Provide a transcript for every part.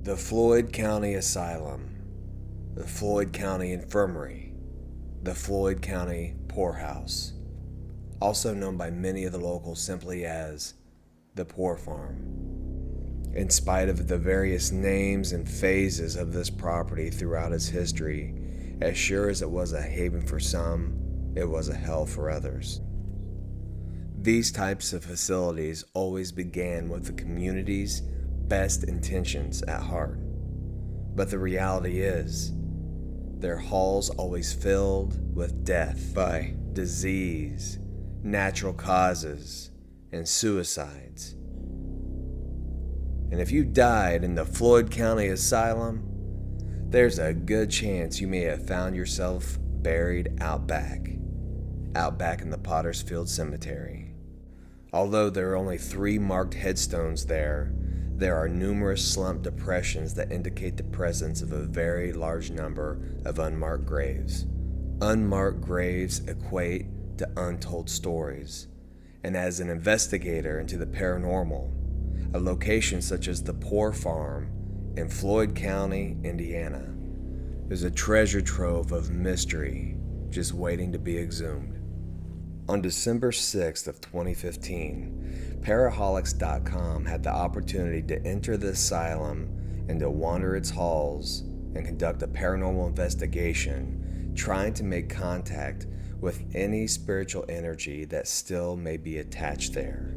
The Floyd County Asylum, the Floyd County Infirmary, the Floyd County Poorhouse, also known by many of the locals simply as the Poor Farm. In spite of the various names and phases of this property throughout its history, as sure as it was a haven for some, it was a hell for others. These types of facilities always began with the community's best intentions at heart. But the reality is, their halls always filled with death by disease, natural causes, and suicides. And if you died in the Floyd County Asylum, there's a good chance you may have found yourself buried out back in the Pottersfield Cemetery. Although there are only 3 marked headstones there are numerous slump depressions that indicate the presence of a very large number of unmarked graves. Unmarked graves equate to untold stories, and as an investigator into the paranormal, a location such as the Poor Farm in Floyd County, Indiana, is a treasure trove of mystery just waiting to be exhumed. On December 6th of 2015, Paraholics.com had the opportunity to enter the asylum and to wander its halls and conduct a paranormal investigation, trying to make contact with any spiritual energy that still may be attached there.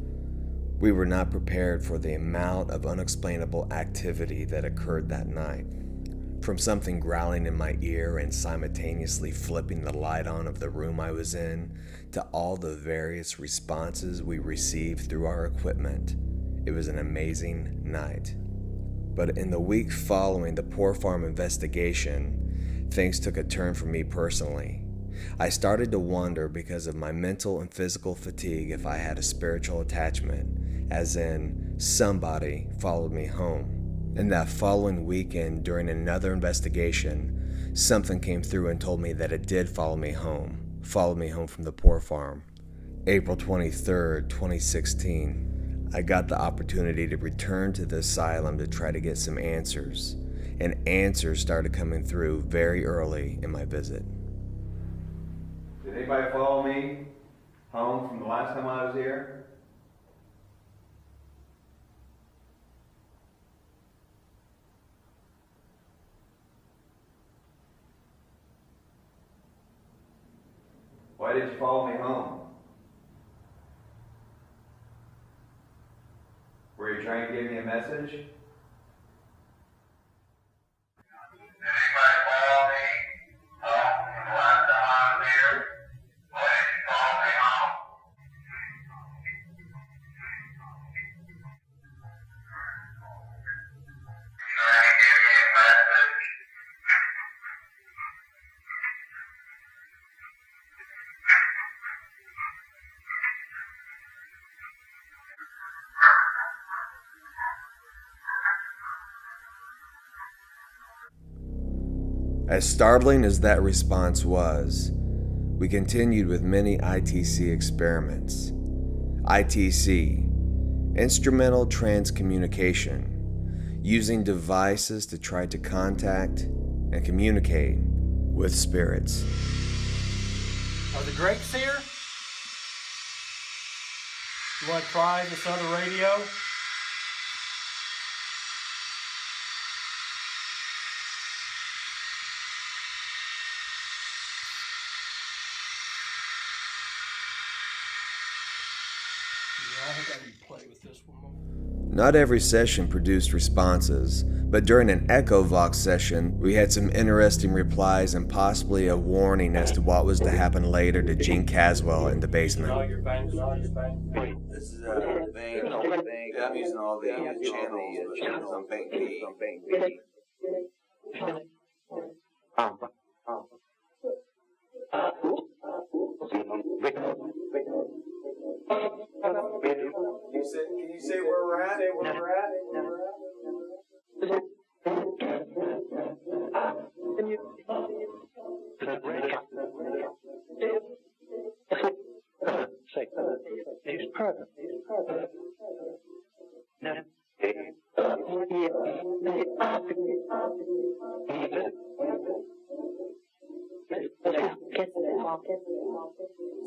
We were not prepared for the amount of unexplainable activity that occurred that night. From something growling in my ear and simultaneously flipping the light on of the room I was in, to all the various responses we received through our equipment, it was an amazing night. But in the week following the Poor Farm investigation, things took a turn for me personally. I started to wonder, because of my mental and physical fatigue, if I had a spiritual attachment, as in somebody followed me home. And that following weekend, during another investigation, something came through and told me that it did follow me home from the Poor Farm. April 23rd, 2016, I got the opportunity to return to the asylum to try to get some answers, and answers started coming through very early in my visit. Did anybody follow me home from the last time I was here? Why did you follow me home? Were you trying to give me a message? Did anybody follow me home from the last time I was here? Why did you follow me home? You trying to give me a message? As startling as that response was, we continued with many ITC experiments. ITC, Instrumental Transcommunication, using devices to try to contact and communicate with spirits. Are the grapes here? You want to try this other radio? Yeah, I think I can play with this one more. Not every session produced responses, but during an Echo Vox session, we had some interesting replies and possibly a warning as to what was to happen later to Gene Caswell in the basement. This is a vein. Yeah, I'm using all the channels on bank B. Can you say where we're at? He's present.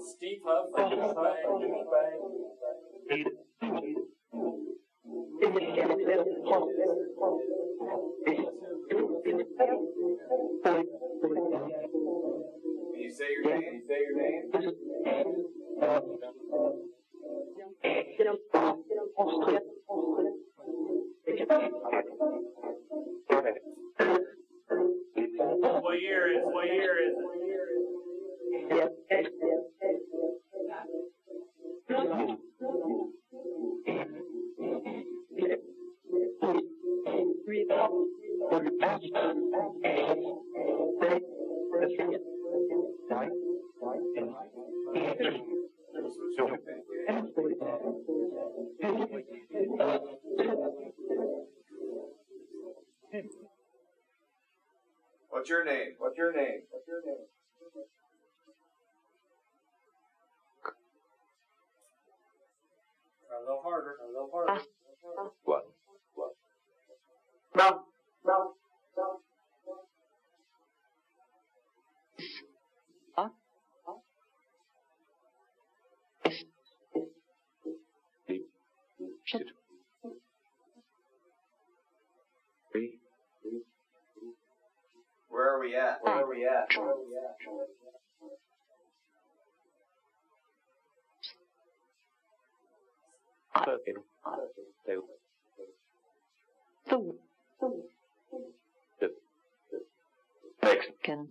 Steve Huff from Bang. Can you say your name? Say your name. What year is it? What's your name? What's your name? What's your name? A little harder. What? No. Shit. Three. Where are we at? Where are we at? Mexican.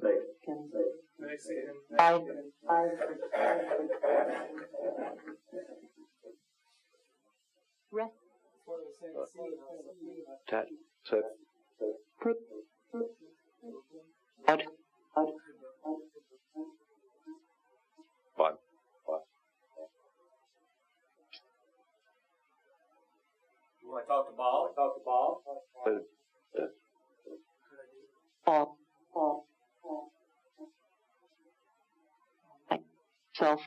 Tat. So. One. You want to talk to Bob? Self.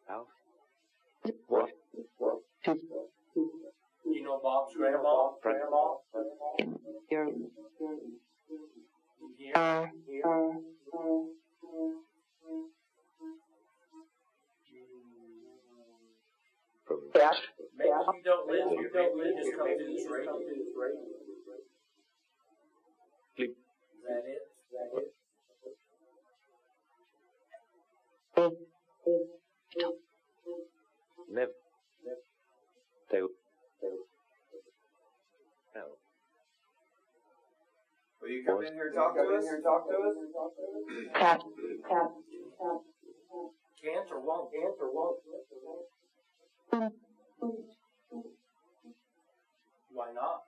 Alf. What? You know Bob's grandma? Your. Here. Maybe you don't live here. Maybe you just come through this radio. Sleep. Is that it? Never. Tail. No. Will you come in here and talk to us? Can't or won't? Why not?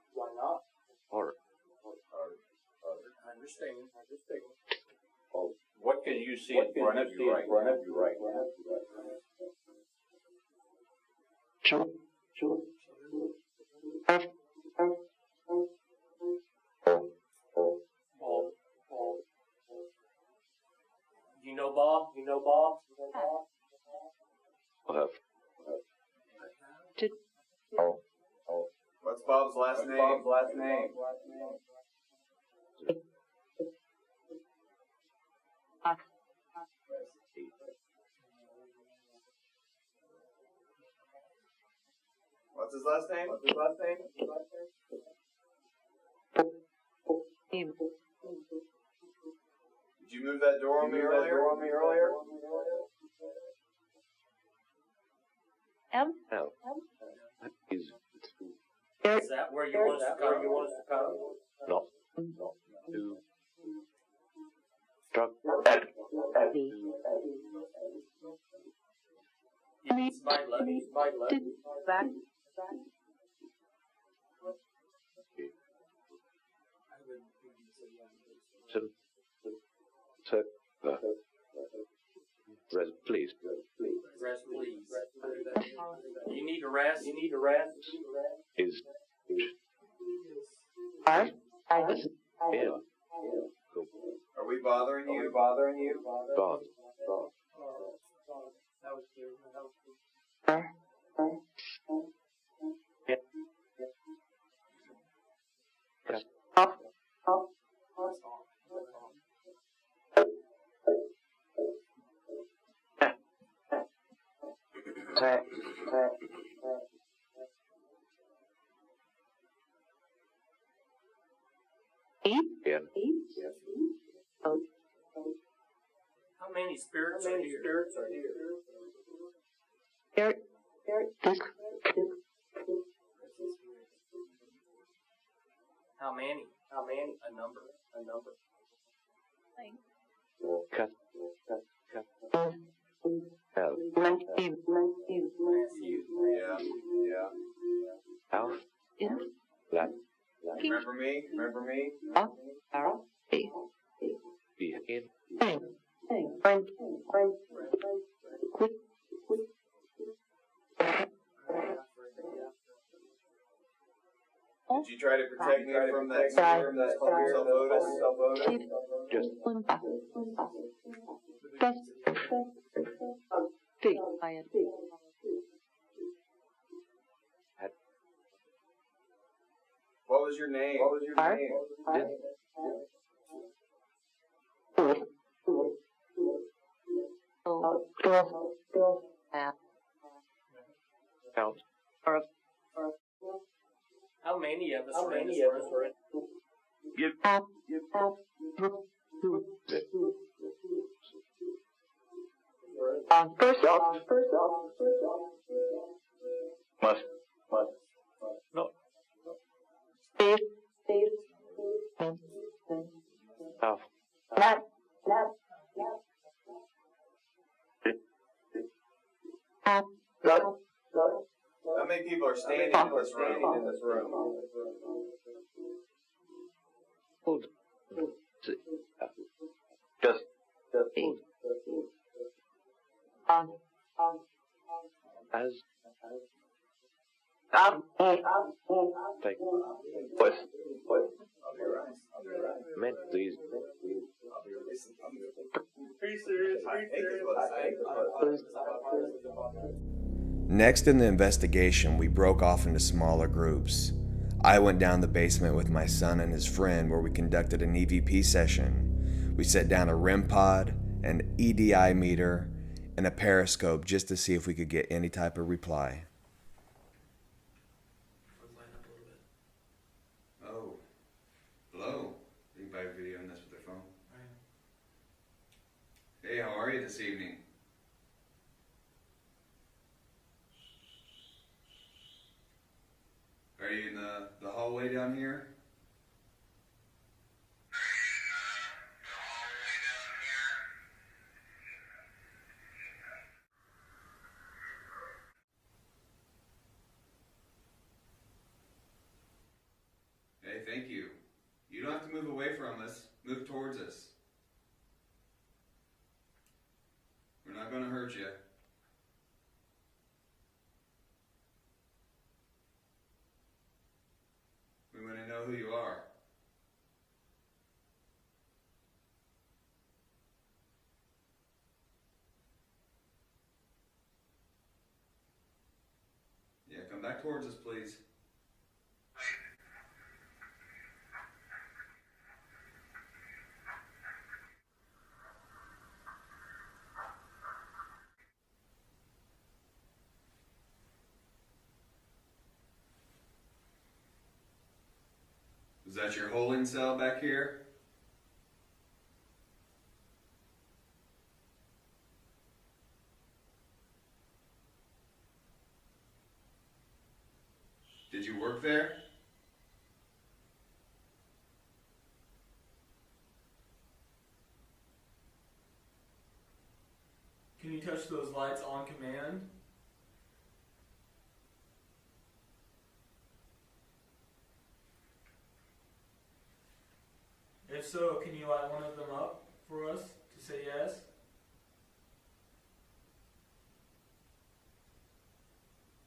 Horror. I understand. What can you see in front of you right now? Sure. You know Bob? I'll have. What's Bob's last name? What's his last name? Did you move that door on me earlier? No. That is. Is that where you want us to come? Not. To. Drug. You need somebody lucky. Please. Rest, please. You need a rest? Is. Yeah. Cool. Are we bothering you? Gone. That was good. In. How many spirits are here? How many? A number. Cut. L. Matthew. Yeah. Alf. Lat. Remember me? Be in. Did you try to protect me from that spirit that's called yourself Otis? Just. Had. What was your name? Did. Count. How many of us are in this room? Give. It. Must. No. Alf. How many people are standing in this room? Hold. Just. As. Take. What? I'll be right. Men, please. Are you serious? Next in the investigation, we broke off into smaller groups. I went down the basement with my son and his friend where we conducted an EVP session. We set down a REM pod, an EDI meter, and a periscope just to see if we could get any type of reply. Oh, hello. Anybody videoing this with their phone? Hey, how are you this evening? Are you in the hallway down here? Hey, thank you. You don't have to move away from us. Move towards us. We're not going to hurt you. We want to know who you are. Yeah, come back towards us, please. Is that your holding cell back here? Did you work there? Can you touch those lights on command? If so, can you light one of them up for us to say yes?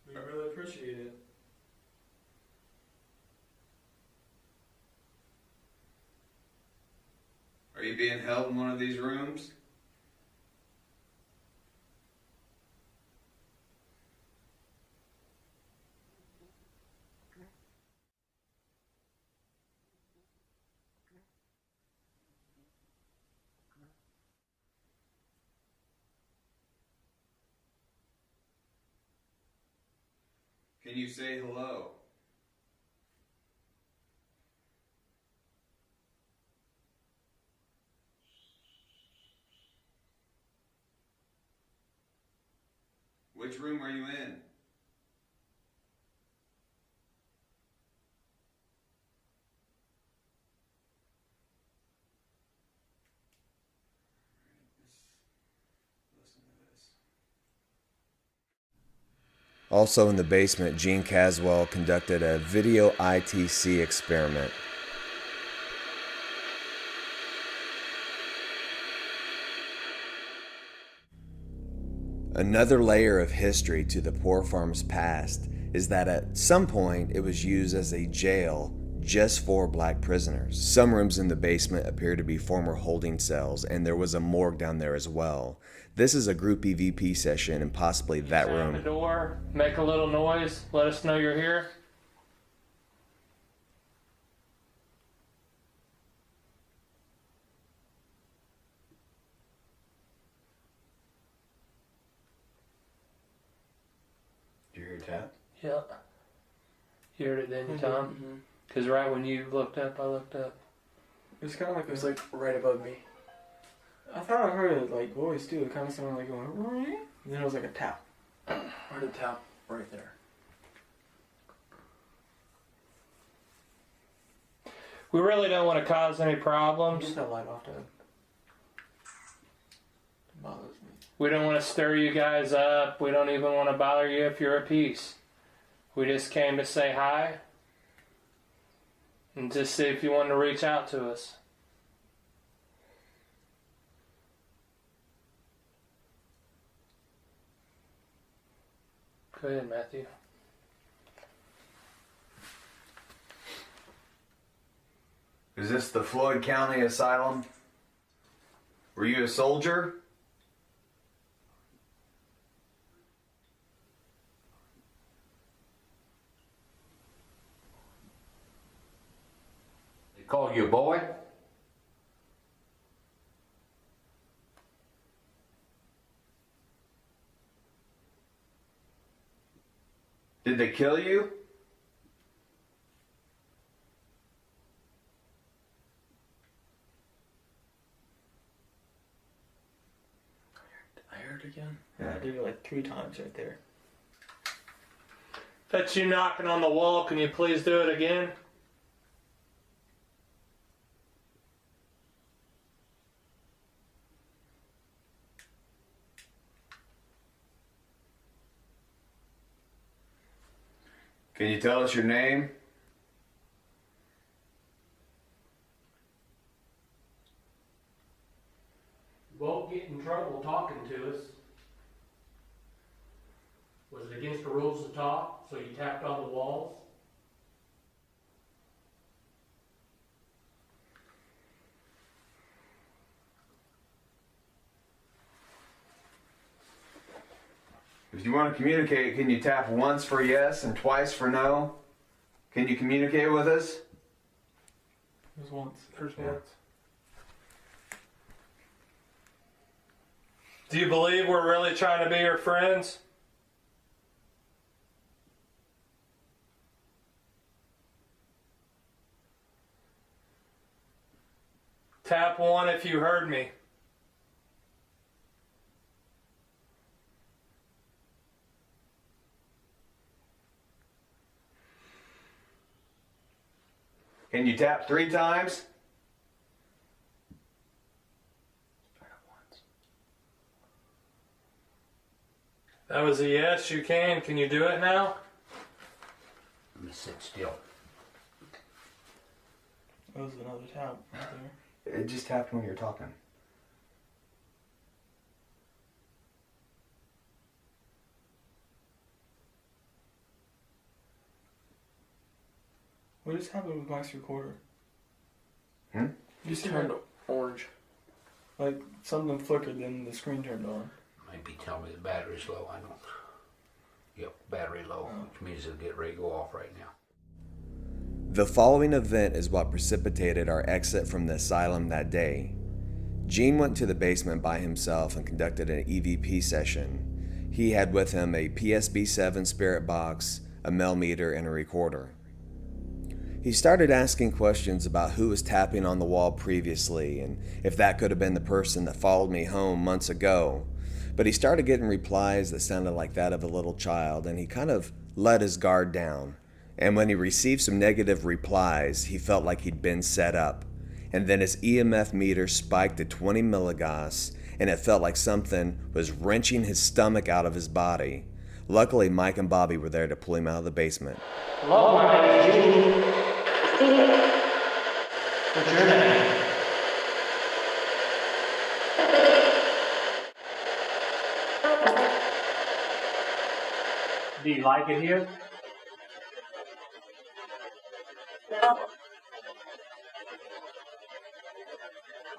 We really appreciate it. Are you being held in one of these rooms? Can you say hello? Which room are you in? Listen to this. Also in the basement, Gene Caswell conducted a video ITC experiment. Another layer of history to the poor farm's past is that at some point it was used as a jail just for black prisoners. Some rooms in the basement appear to be former holding cells, and there was a morgue down there as well. This is a group EVP session and possibly that room. The door, make a little noise, let us know you're here. Did you hear a tap? Yep. You heard it, didn't you, Tom? Because right when you looked up, I looked up. It was kind of like it was like right above me. I thought I heard it like voice too. It kind of sounded like going, and then it was like a tap. I heard a tap right there. We really don't want to cause any problems. Get that light off, Dad. It bothers me. We don't want to stir you guys up. We don't even want to bother you if you're at peace. We just came to say hi and just see if you wanted to reach out to us. Go ahead, Matthew. Is this the Floyd County Asylum? Were you a soldier? They call you a boy? Did they kill you? I heard it again. Yeah, I did it like 3 times right there. That's you knocking on the wall. Can you please do it again? Can you tell us your name? You won't get in trouble talking to us. Was it against the rules to talk, so you tapped on the walls? If you want to communicate, can you tap once for yes and twice for no? Can you communicate with us? There's once. There's once. Do you believe we're really trying to be your friends? Tap 1 if you heard me. Can you tap 3 times? That was a yes, you can. Can you do it now? Let me sit still. That was another tap right there. It just tapped when you're talking. What just happened with Mike's recorder? Hmm? Just Turned orange. like something flickered, then the screen turned on. Maybe tell me the battery's low. I don't. Yep, battery low, which means it'll get ready to go off right now. The following event is what precipitated our exit from the asylum that day. Gene went to the basement by himself and conducted an EVP session. He had with him a PSB-7 spirit box, a millimeter, and a recorder. He started asking questions about who was tapping on the wall previously and if that could have been the person that followed me home months ago. But he started getting replies that sounded like that of a little child, and he kind of let his guard down. And when he received some negative replies, he felt like he'd been set up. And then his EMF meter spiked to 20 milligauss, and it felt like something was wrenching his stomach out of his body. Luckily, Mike and Bobby were there to pull him out of the basement. Hello, my name is Gene. What's your name? Do you like it here?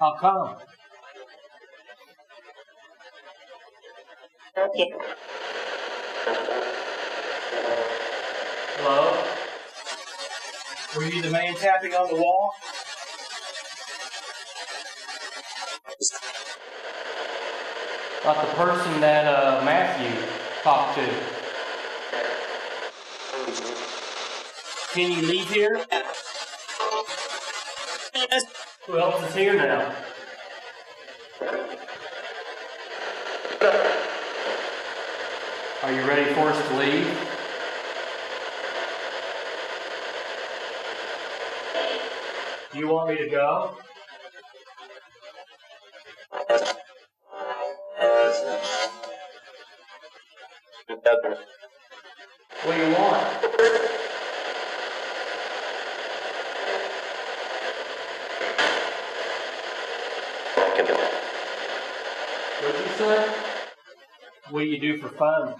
How come? Hello? Were you the man tapping on the wall? About the person that Matthew talked to. Can you leave here? Who else is here now? Are you ready for us to leave? Do you want me to go? What do you want? What'd you say? What do you do for fun?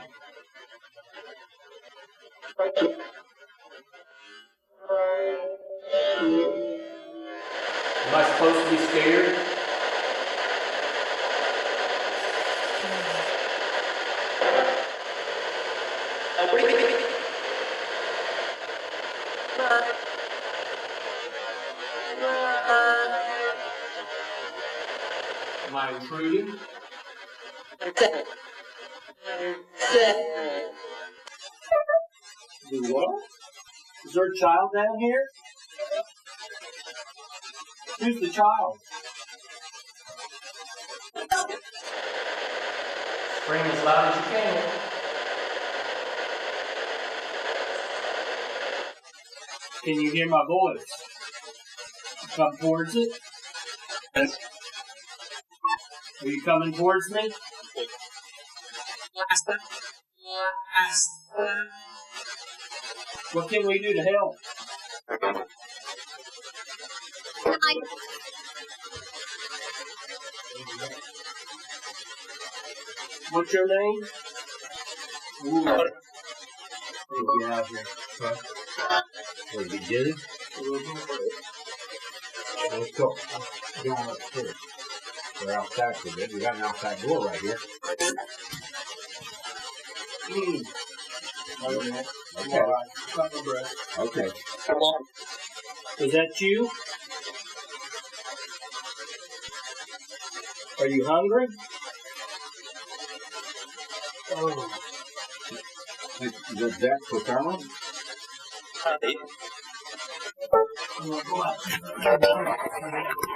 Am I supposed to be scared? Am I intruding? What? Is there a child down here? Who's the child? Scream as loud as you can. Can you hear my voice? Come towards it? Yes. Are you coming towards me? What can we do to help? What's your name? Ooh. Get out here. Huh? What, you did it? Let's go. Go on upstairs. We're outside for a bit. We got an outside door right here. Okay. Okay. Come on. Is that you? Are you hungry? Oh. Is that for Carmen?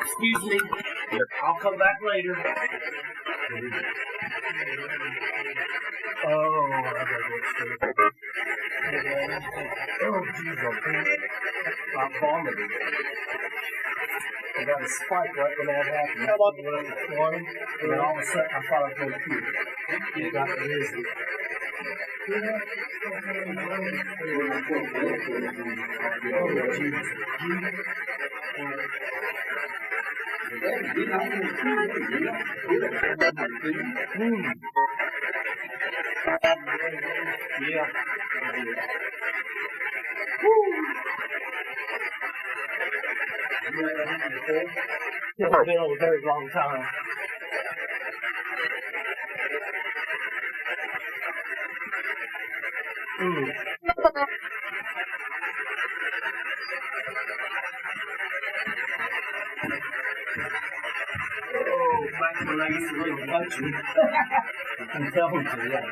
Excuse me. I'll come back later. Oh, jeez, I'm vomiting. I got a spike right when that happened. And then all of a sudden I thought I was going to puke. It got dizzy. Yeah. It's been a very long time. Oh, back when I used to live in the country. I'm telling you, yeah.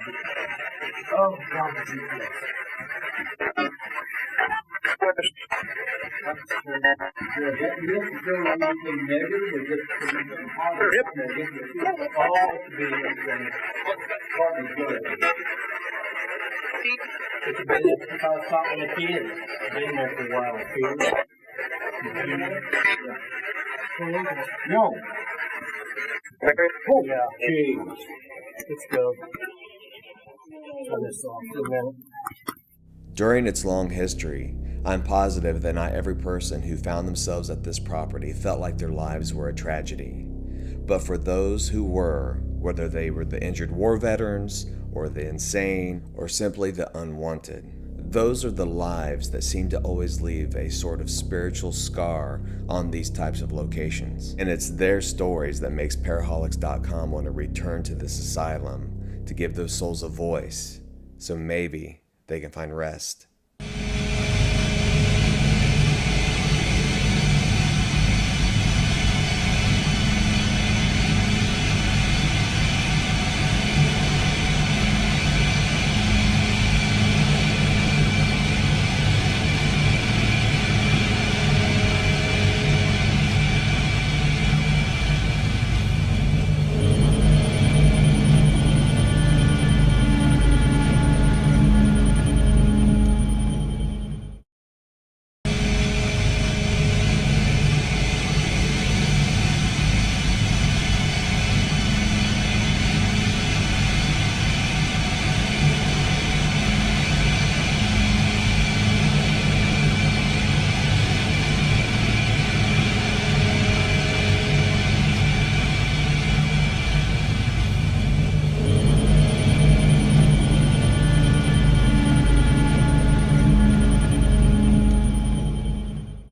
Oh, God, Jesus. If I was talking to kids, been there for a while, no. Oh, yeah. Jeez. Let's go. Turn this off for a minute. During its long history, I'm positive that not every person who found themselves at this property felt like their lives were a tragedy. But for those who were, whether they were the injured war veterans, or the insane, or simply the unwanted, those are the lives that seem to always leave a sort of spiritual scar on these types of locations. And it's their stories that makes Paraholics.com want to return to this asylum to give those souls a voice, so maybe they can find rest